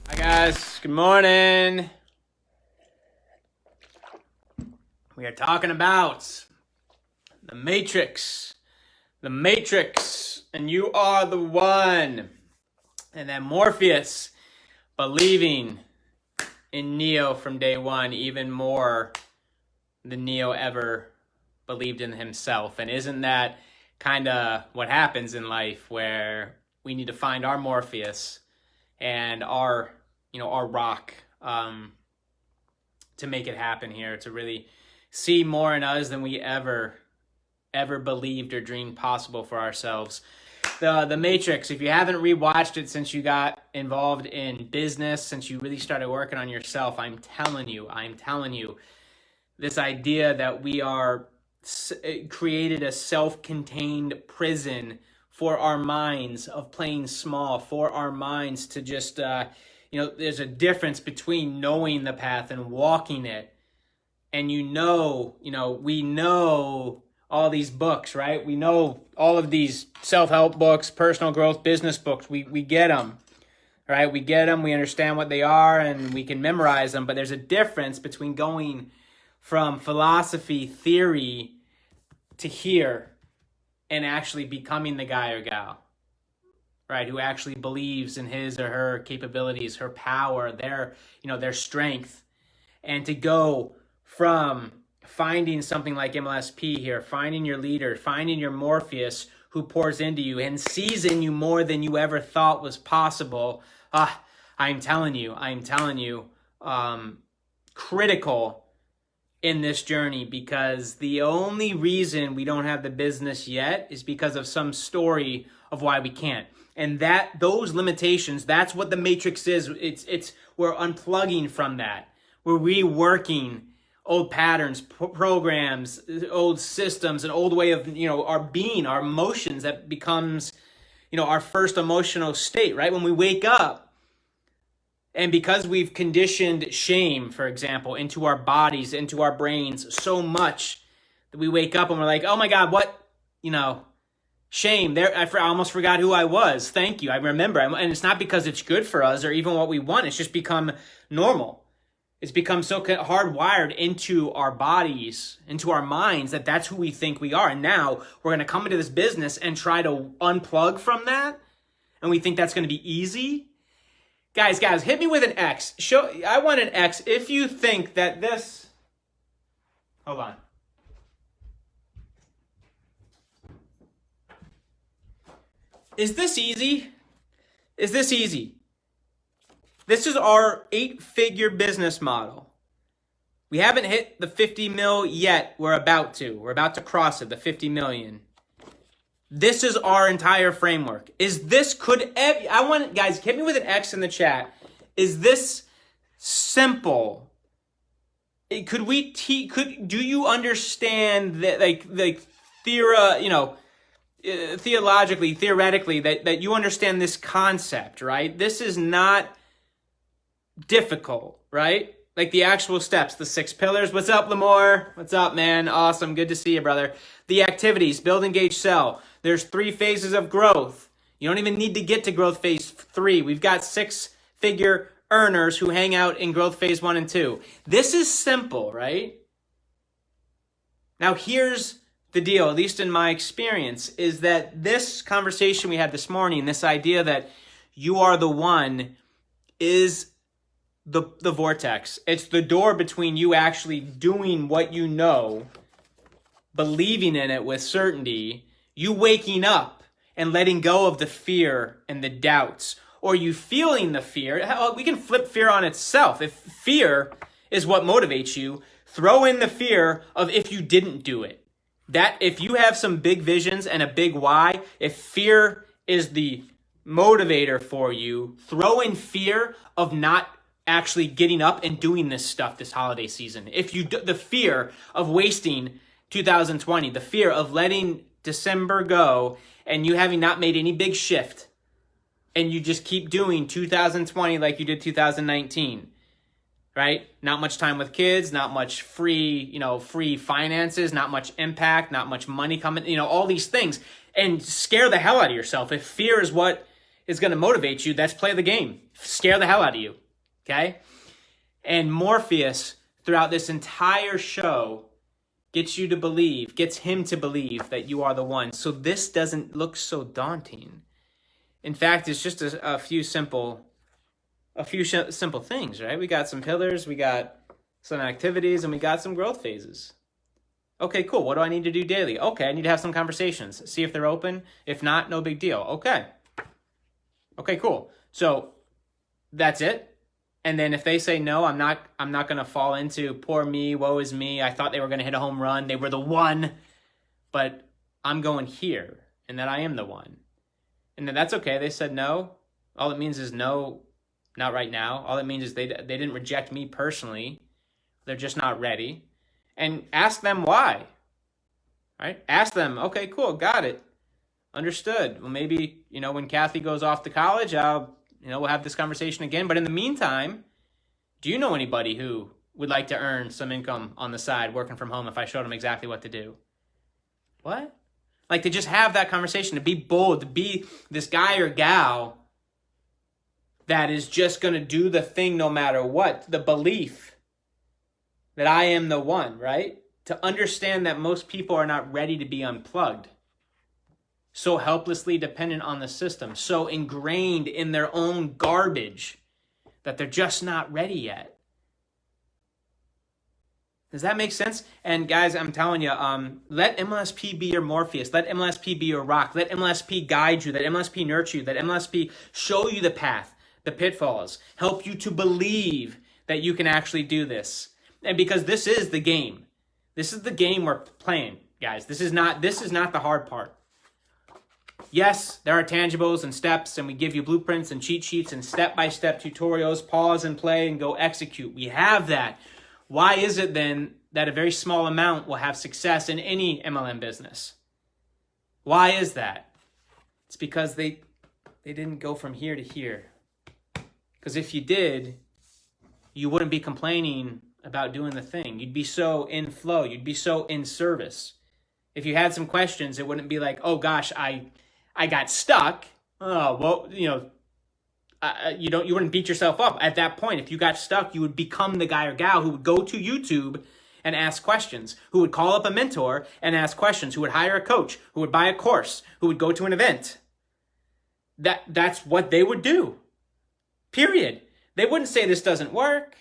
Hi guys, good morning. We are talking about the Matrix, and you are the one. And then Morpheus believing in Neo from day one, even more than Neo ever believed in himself. And isn't that kind of what happens in life, where we need to find our Morpheus and our rock to make it happen here, to really see more in us than we ever believed or dreamed possible for ourselves. The Matrix, if you haven't rewatched it since you got involved in business, since you really started working on yourself, I'm telling you, this idea that we are created a self-contained prison for our minds of playing small, for our minds to just, there's a difference between knowing the path and walking it. And we know all these books, right? We know all of these self-help books, personal growth, business books. We get them, right? We get them, we understand what they are, and we can memorize them. But there's a difference between going from philosophy, theory, to here and actually becoming the guy or gal, right? Who actually believes in his or her capabilities, her power, their strength. And to go from finding something like MLSP here, finding your leader, finding your Morpheus who pours into you and sees in you more than you ever thought was possible. I'm telling you, critical in this journey, because the only reason we don't have the business yet is because of some story of why we can't. And those limitations, that's what the Matrix is. It's we're unplugging from that. We're reworking old patterns, programs, old systems, an old way of, our being, our emotions, that becomes, our first emotional state, right? When we wake up, and because we've conditioned shame, for example, into our bodies, into our brains so much that we wake up and we're like, oh my God, what, shame there. I almost forgot who I was. Thank you. I remember. And it's not because it's good for us or even what we want. It's just become normal. It's become so hardwired into our bodies, into our minds, that's who we think we are. And now we're going to come into this business and try to unplug from that. And we think that's going to be easy. Guys, hit me with an X. I want an X if you think that this... Hold on. Is this easy? This is our 8-figure business model. We haven't hit the 50 mil yet. We're about to cross it, the 50 million. This is our entire framework. Guys, hit me with an X in the chat. Is this simple? Do you understand that, theoretically, that you understand this concept, right? This is not difficult, right? Like the actual steps, the 6 pillars. What's up, Lamore? What's up, man? Awesome. Good to see you, brother. The activities, build, engage, sell. There's 3 phases of growth. You don't even need to get to growth phase 3. We've got 6-figure earners who hang out in growth phase 1 and 2. This is simple, right? Now, here's the deal, at least in my experience, is that this conversation we had this morning, this idea that you are the one, is the vortex. It's the door between you actually doing what you know, believing in it with certainty, you waking up and letting go of the fear and the doubts, or you feeling the fear. Hell, we can flip fear on itself. If fear is what motivates you, throw in the fear of if you didn't do it. That if you have some big visions and a big why, if fear is the motivator for you, throw in fear of not actually getting up and doing this stuff this holiday season. The fear of wasting 2020, the fear of letting December go and you having not made any big shift, and you just keep doing 2020 like you did 2019, right? Not much time with kids, not much free finances, not much impact, not much money coming, all these things, and scare the hell out of yourself. If fear is what is going to motivate you, that's play the game. Scare the hell out of you, okay? And Morpheus, throughout this entire show, gets him to believe that you are the one. So this doesn't look so daunting. In fact, it's just a few simple things, right? We got some pillars, we got some activities, and we got some growth phases. Okay, cool. What do I need to do daily? Okay, I need to have some conversations. See if they're open. If not, no big deal. Okay, cool. So that's it. And then if they say no, I'm not going to fall into poor me, woe is me. I thought they were going to hit a home run. They were the one, but I'm going here and that I am the one. And then that's okay. They said no. All it means is no, not right now. All it means is they didn't reject me personally. They're just not ready. And ask them why, right? Ask them, okay, cool, got it. Understood. Well, maybe, when Kathy goes off to college, we'll have this conversation again. But in the meantime, do you know anybody who would like to earn some income on the side working from home if I showed them exactly what to do? What? Like, to just have that conversation, to be bold, to be this guy or gal that is just going to do the thing no matter what. The belief that I am the one, right? To understand that most people are not ready to be unplugged. So helplessly dependent on the system, so ingrained in their own garbage that they're just not ready yet. Does that make sense? And guys, I'm telling you, let MLSP be your Morpheus. Let MLSP be your rock. Let MLSP guide you. Let MLSP nurture you. Let MLSP show you the path, the pitfalls, help you to believe that you can actually do this. And because this is the game. This is the game we're playing, guys. This is not the hard part. Yes, there are tangibles and steps, and we give you blueprints and cheat sheets and step-by-step tutorials, pause and play and go execute. We have that. Why is it then that a very small amount will have success in any MLM business? Why is that? It's because they didn't go from here to here. Because if you did, you wouldn't be complaining about doing the thing. You'd be so in flow. You'd be so in service. If you had some questions, it wouldn't be like, oh gosh, I got stuck. Oh, well, you wouldn't beat yourself up at that point. If you got stuck, you would become the guy or gal who would go to YouTube and ask questions, who would call up a mentor and ask questions, who would hire a coach, who would buy a course, who would go to an event. That's what they would do. Period. They wouldn't say this doesn't work.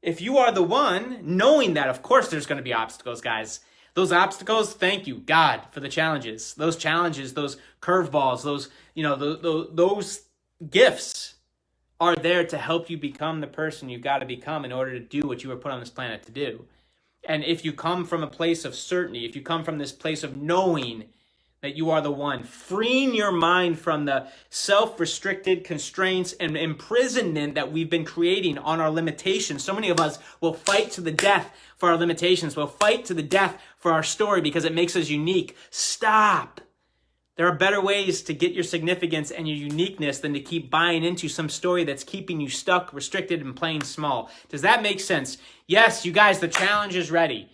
If you are the one, knowing that, of course, there's going to be obstacles, guys. Those obstacles, thank you, God, for the challenges. Those challenges, those curveballs, those gifts are there to help you become the person you've got to become in order to do what you were put on this planet to do. And if you come from a place of certainty, if you come from this place of knowing that you are the one, freeing your mind from the self-restricted constraints and imprisonment that we've been creating on our limitations. So many of us will fight to the death for our limitations. We'll fight to the death for our story because it makes us unique. Stop. There are better ways to get your significance and your uniqueness than to keep buying into some story that's keeping you stuck, restricted, and playing small. Does that make sense? Yes, you guys, the challenge is ready.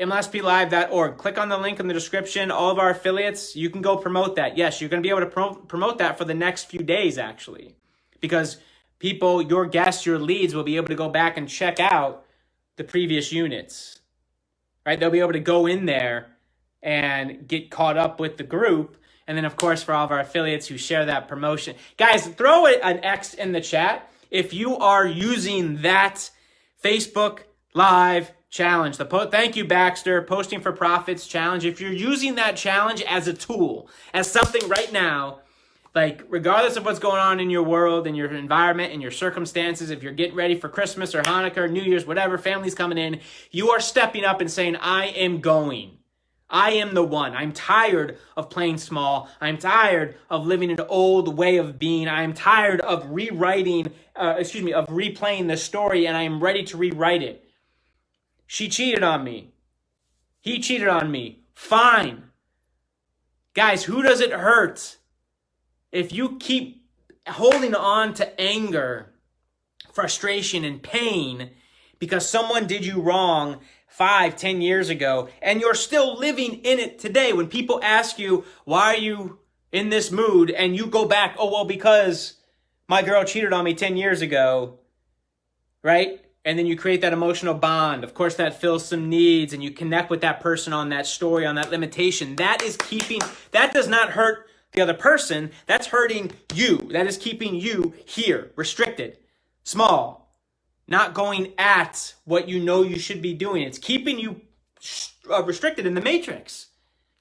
MLSPlive.org. Click on the link in the description. All of our affiliates, you can go promote that. Yes, you're going to be able to promote that for the next few days, actually. Because people, your guests, your leads will be able to go back and check out the previous units. Right? They'll be able to go in there and get caught up with the group. And then, of course, for all of our affiliates who share that promotion. Guys, throw an X in the chat if you are using that Facebook Live challenge. Thank you, Baxter. Posting for Profits challenge. If you're using that challenge as a tool, as something right now, like regardless of what's going on in your world, in your environment, in your circumstances, if you're getting ready for Christmas or Hanukkah or New Year's, whatever, family's coming in, you are stepping up and saying, I am going. I am the one. I'm tired of playing small. I'm tired of living an old way of being. I'm tired of replaying the story, and I am ready to rewrite it. She cheated on me. He cheated on me. Fine. Guys, who does it hurt if you keep holding on to anger, frustration, and pain because someone did you wrong 5-10 years ago, and you're still living in it today? When people ask you, why are you in this mood and you go back, oh, well, because my girl cheated on me 10 years ago, right? And then you create that emotional bond. Of course, that fills some needs and you connect with that person on that story, on that limitation. That does not hurt the other person. That's hurting you. That is keeping you here, restricted, small, not going at what you know you should be doing. It's keeping you restricted in the matrix.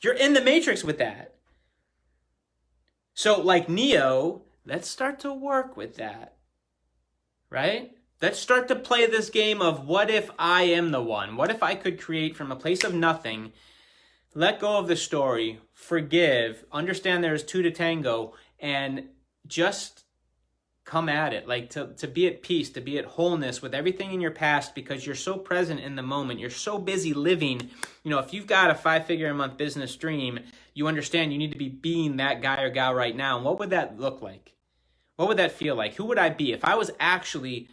You're in the matrix with that. So like Neo, let's start to work with that, right? Let's start to play this game of what if I am the one? What if I could create from a place of nothing, let go of the story, forgive, understand there's two to tango, and just come at it. Like to be at peace, to be at wholeness with everything in your past because you're so present in the moment. You're so busy living. You know, if you've got a 5-figure-a-month business dream, you understand you need to be being that guy or gal right now. And what would that look like? What would that feel like? Who would I be if I was actually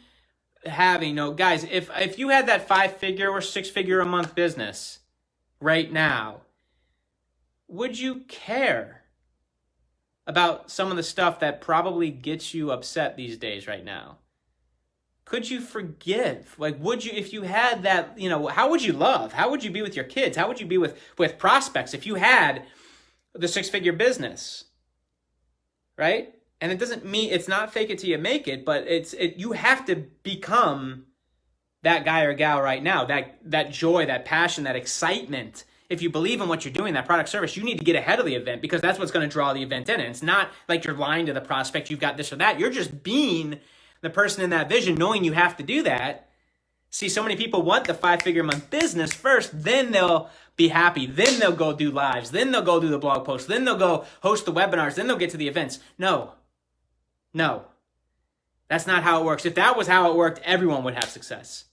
having, guys, if you had that 5-figure or 6-figure-a-month business right now, would you care about some of the stuff that probably gets you upset these days right now? Could you forgive? Like, would you, if you had that, how would you love? How would you be with your kids? How would you be with prospects if you had the 6-figure business, right? And it doesn't mean, it's not fake it till you make it, but you have to become that guy or gal right now, that joy, that passion, that excitement. If you believe in what you're doing, that product service, you need to get ahead of the event because that's what's going to draw the event in. And it's not like you're lying to the prospect, you've got this or that. You're just being the person in that vision, knowing you have to do that. See, so many people want the 5-figure-a-month business first, then they'll be happy, then they'll go do lives, then they'll go do the blog posts, then they'll go host the webinars, then they'll get to the events. No, that's not how it works. If that was how it worked, everyone would have success.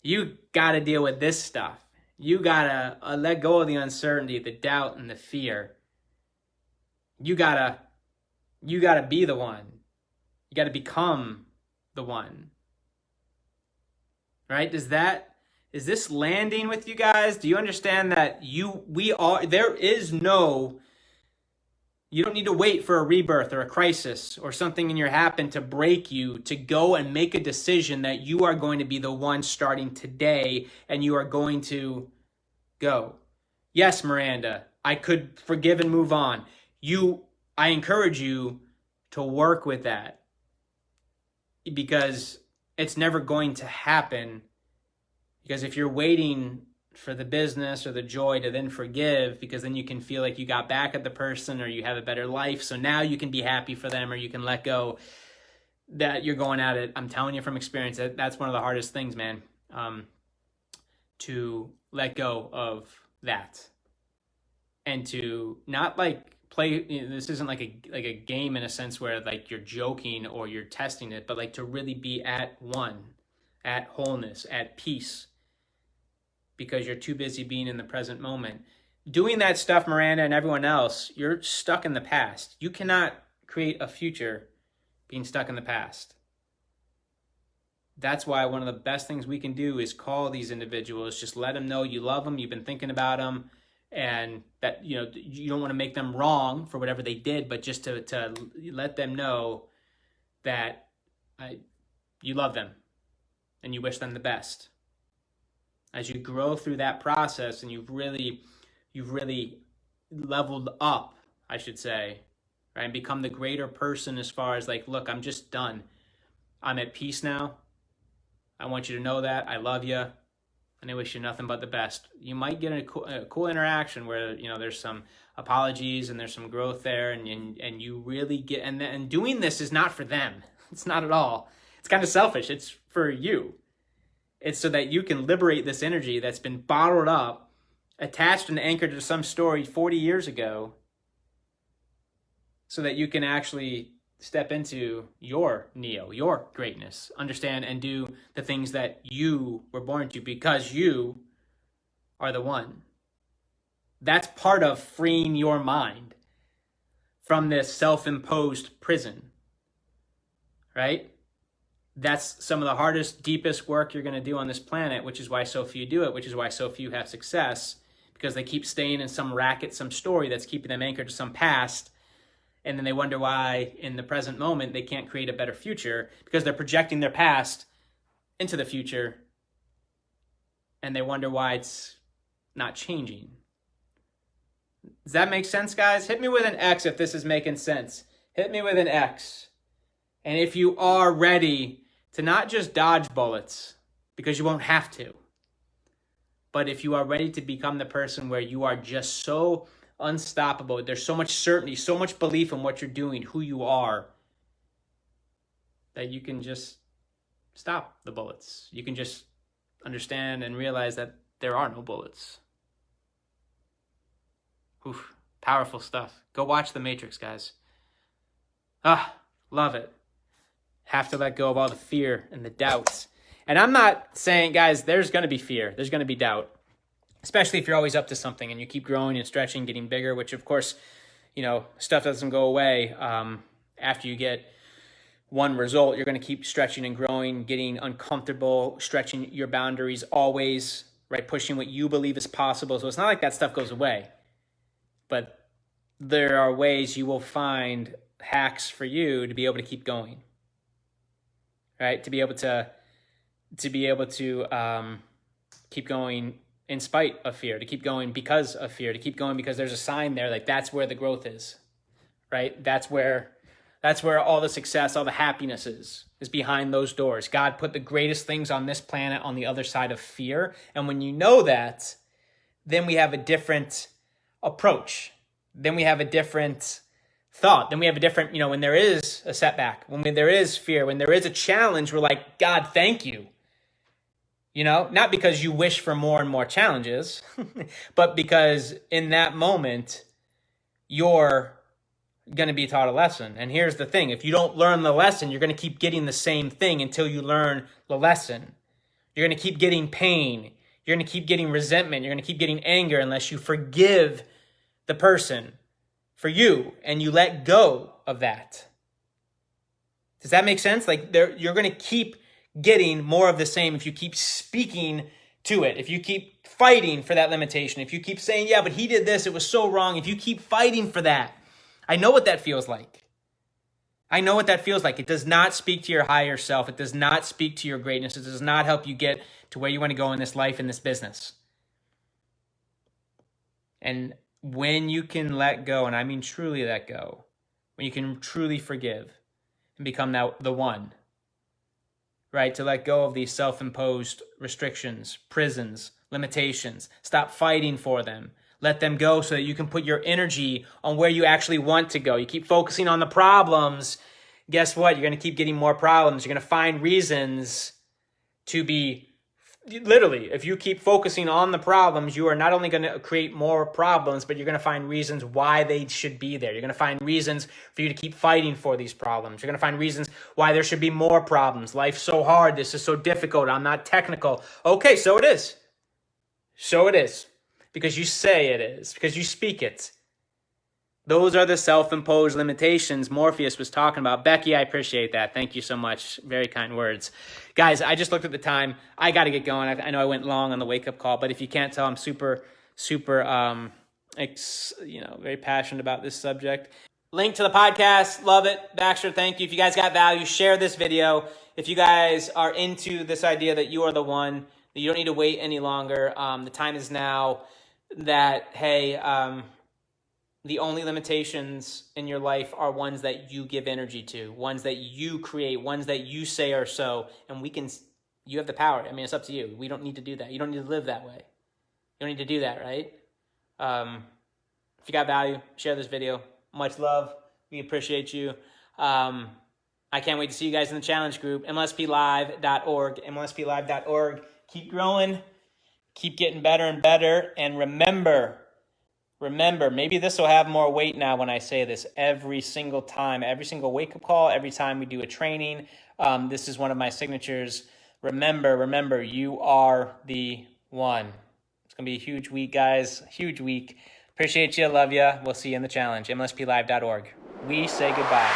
You got to deal with this stuff. You got to let go of the uncertainty, the doubt, and the fear. You got to be the one. You got to become the one. Right? Is this landing with you guys? Do you understand that you don't need to wait for a rebirth or a crisis or something in your happen to break you to go and make a decision that you are going to be the one starting today and you are going to go. Yes, Miranda, I could forgive and move on. I encourage you to work with that because it's never going to happen. Because if you're waiting for the business or the joy to then forgive, because then you can feel like you got back at the person or you have a better life, so now you can be happy for them or you can let go, that you're going at it. I'm telling you from experience, that's one of the hardest things, man, to let go of that and to not like play. This isn't like a game in a sense where like you're joking or you're testing it, but like to really be at one, at wholeness, at peace, because you're too busy being in the present moment. Doing that stuff, Miranda and everyone else, you're stuck in the past. You cannot create a future being stuck in the past. That's why one of the best things we can do is call these individuals, just let them know you love them, you've been thinking about them, and that you don't want to make them wrong for whatever they did, but just to let them know that you love them and you wish them the best. As you grow through that process and you've really leveled up, I should say, right, and become the greater person as far as like, look, I'm just done. I'm at peace now. I want you to know that. I love you. And I wish you nothing but the best. You might get a cool interaction where, there's some apologies and there's some growth there and you really get, and doing this is not for them. It's not at all. It's kind of selfish. It's for you. It's so that you can liberate this energy that's been bottled up, attached and anchored to some story 40 years ago, so that you can actually step into your Neo, your greatness, understand and do the things that you were born to because you are the one. That's part of freeing your mind from this self-imposed prison, right? That's some of the hardest, deepest work you're going to do on this planet, which is why so few do it, which is why so few have success, because they keep staying in some racket, some story that's keeping them anchored to some past And then they wonder why in the present moment they can't create a better future because they're projecting their past into the future. And they wonder why it's not changing. Does that make sense, guys? Hit me with an X if this is making sense. Hit me with an X. And if you are ready to not just dodge bullets, because you won't have to, but if you are ready to become the person where you are just so unstoppable, there's so much certainty, so much belief in what you're doing, who you are, that you can just stop the bullets. You can just understand and realize that there are no bullets. Oof, powerful stuff. Go watch The Matrix, guys. Love it. Have to let go of all the fear and the doubts. And I'm not saying, guys, there's going to be fear. There's going to be doubt, especially if you're always up to something and you keep growing and stretching, getting bigger, which of course, stuff doesn't go away after you get one result. You're going to keep stretching and growing, getting uncomfortable, stretching your boundaries always, right? Pushing what you believe is possible. So it's not like that stuff goes away. But there are ways you will find hacks for you to be able to keep going, right? To be able to keep going in spite of fear, to keep going because of fear, to keep going because there's a sign there, like that's where the growth is, right? That's where all the success, all the happiness is behind those doors. God put the greatest things on this planet on the other side of fear. And when you know that, then we have a different approach. Then we have a different thought. Then we have a different, when there is a setback, when there is fear, when there is a challenge, we're like, God, thank you. Not because you wish for more and more challenges, but because in that moment, you're going to be taught a lesson. And here's the thing. If you don't learn the lesson, you're going to keep getting the same thing until you learn the lesson. You're going to keep getting pain. You're going to keep getting resentment. You're going to keep getting anger unless you forgive the person for you and you let go of that. Does that make sense? Like you're going to keep getting more of the same if you keep speaking to it. If you keep fighting for that limitation. If you keep saying, yeah, but he did this, it was so wrong. If you keep fighting for that. I know what that feels like. I know what that feels like. It does not speak to your higher self. It does not speak to your greatness. It does not help you get to where you want to go in this life, in this business. And when you can let go, and I mean truly let go, when you can truly forgive and become the one, right? To let go of these self-imposed restrictions, prisons, limitations. Stop fighting for them. Let them go so that you can put your energy on where you actually want to go. You keep focusing on the problems. Guess what? You're going to keep getting more problems. You're going to find reasons to be, literally, if you keep focusing on the problems, you are not only going to create more problems, but you're going to find reasons why they should be there. You're going to find reasons for you to keep fighting for these problems. You're going to find reasons why there should be more problems. Life's so hard. This is so difficult. I'm not technical. Okay, so it is. So it is. Because you say it is. Because you speak it. Those are the self-imposed limitations Morpheus was talking about. Becky, I appreciate that. Thank you so much. Very kind words. Guys, I just looked at the time. I got to get going. I know I went long on the wake-up call, but if you can't tell, I'm super, very passionate about this subject. Link to the podcast. Love it. Baxter, thank you. If you guys got value, share this video. If you guys are into this idea that you are the one, that you don't need to wait any longer, the time is now that, hey, the only limitations in your life are ones that you give energy to, ones that you create, ones that you say are so, and you have the power. I mean, it's up to you. We don't need to do that. You don't need to live that way. You don't need to do that, right? If you got value, share this video. Much love. We appreciate you. I can't wait to see you guys in the challenge group, MLSPlive.org, MLSPlive.org. Keep growing. Keep getting better and better. And remember, maybe this will have more weight now when I say this every single time, every single wake-up call, every time we do a training. This is one of my signatures. Remember, you are the one. It's going to be a huge week, guys. Huge week. Appreciate you. Love you. We'll see you in the challenge. MLSPlive.org. We say goodbye.